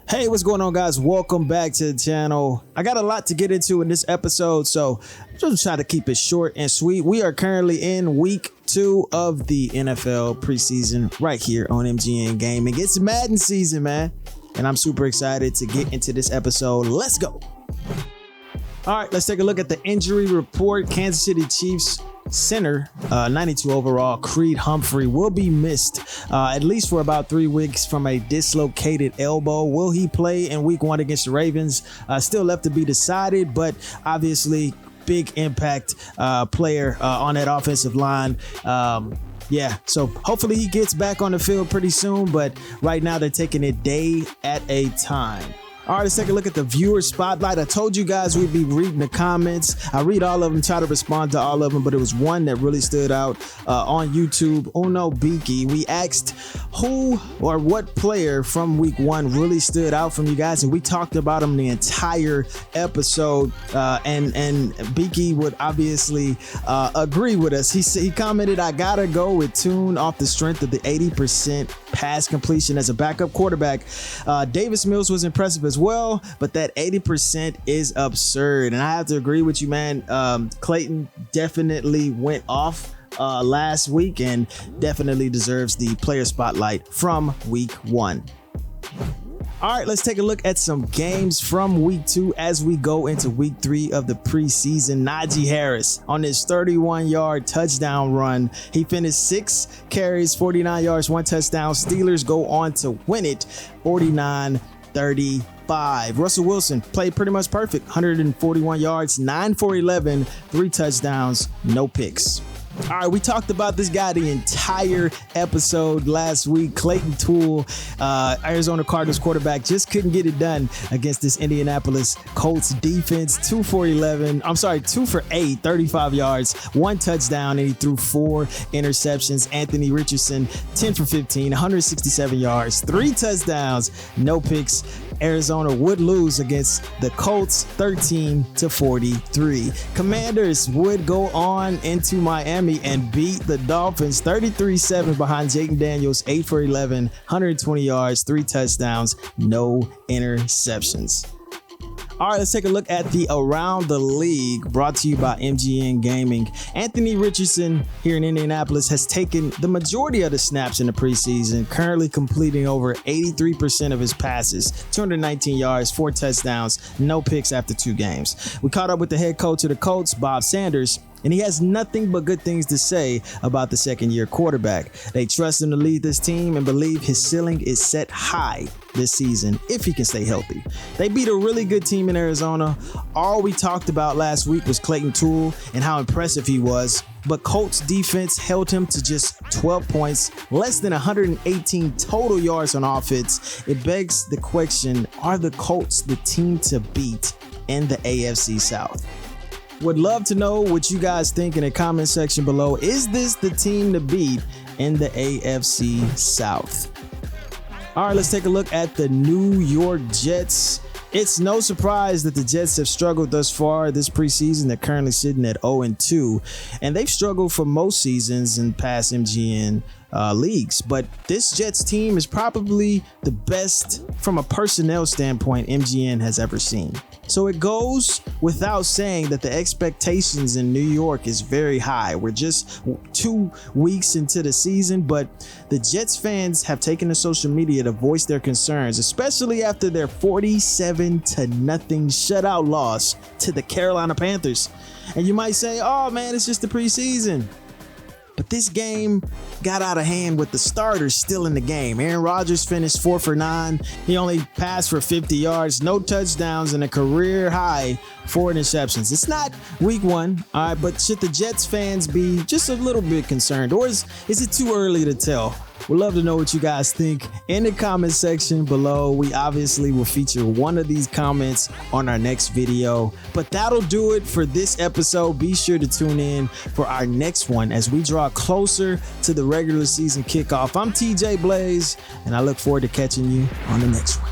Hey, what's going on, guys? Welcome back to the channel. I got a lot to get into in this episode, so I'm just trying to keep it short and sweet. We are currently in week 2 of the NFL preseason right here on MGN Gaming. It's Madden season, man, and I'm super excited to get into this episode. Let's go. All right, let's take a look at the injury report. Kansas City Chiefs center, 92 overall, Creed Humphrey, will be missed at least for about 3 weeks from a dislocated elbow. Will he play in week 1 against the Ravens? Still left to be decided, but obviously big impact player on that offensive line. Yeah, so hopefully he gets back on the field pretty soon, but right now they're taking it day at a time. All right, let's take a look at the viewer spotlight. I told you guys we'd be reading the comments. I read all of them, try to respond to all of them, but it was one that really stood out on YouTube. Uno Beaky. We asked who or what player from week 1 really stood out from you guys, and we talked about him the entire episode. And Beaky would obviously agree with us. He commented, "I gotta go with Tune off the strength of the 80% pass completion as a backup quarterback. Davis Mills was impressive as well, but that 80% is absurd." And I have to agree with you, man. Clayton definitely went off last week and definitely deserves the player spotlight from week 1. All right, let's take a look at some games from week 2 as we go into week 3 of the preseason. Najee Harris on his 31-yard touchdown run. He finished 6 carries, 49 yards, 1 touchdown. Steelers go on to win it 49-35. Russell Wilson played pretty much perfect. 141 yards, 9 for 11, 3 touchdowns, no picks. All right, we talked about this guy the entire episode last week. Clayton Tune, Arizona Cardinals quarterback, just couldn't get it done against this Indianapolis Colts defense. 2 for 8, 35 yards, 1 touchdown, and he threw 4 interceptions. Anthony Richardson, 10 for 15, 167 yards, 3 touchdowns, no picks. Arizona would lose against the Colts 13-43. Commanders would go on into Miami and beat the Dolphins 33-7 behind Jaden Daniels, 8 for 11, 120 yards, 3 touchdowns, no interceptions. All right, let's take a look at the Around the League, brought to you by MGN Gaming. Anthony Richardson here in Indianapolis has taken the majority of the snaps in the preseason, currently completing over 83% of his passes, 219 yards, 4 touchdowns, no picks after 2 games. We caught up with the head coach of the Colts, Bob Sanders, and he has nothing but good things to say about the second-year quarterback. They trust him to lead this team and believe his ceiling is set high this season if he can stay healthy. They beat a really good team in Arizona. All we talked about last week was Clayton Tune and how impressive he was, but Colts defense held him to just 12 points, less than 118 total yards on offense. It begs the question, are the Colts the team to beat in the AFC South? Would love to know what you guys think in the comment section below. Is this the team to beat in the AFC South? All right, let's take a look at the New York Jets. It's no surprise that the Jets have struggled thus far this preseason. They're currently sitting at 0-2, and they've struggled for most seasons in past MGN leagues. But this Jets team is probably the best from a personnel standpoint MGN has ever seen. So it goes without saying that the expectations in New York is very high. We're just 2 weeks into the season, but the Jets fans have taken to social media to voice their concerns, especially after their 47-0 shutout loss to the Carolina Panthers. And you might say, oh man, it's just the preseason. But this game got out of hand with the starters still in the game. Aaron Rodgers finished 4 for 9. He only passed for 50 yards, no touchdowns, and a career high 4 interceptions. It's not week 1, all right, but should the Jets fans be just a little bit concerned, or is it too early to tell? We'd love to know what you guys think in the comment section below. We obviously will feature one of these comments on our next video. But that'll do it for this episode. Be sure to tune in for our next one as we draw closer to the regular season kickoff. I'm TJ Blaze, and I look forward to catching you on the next one.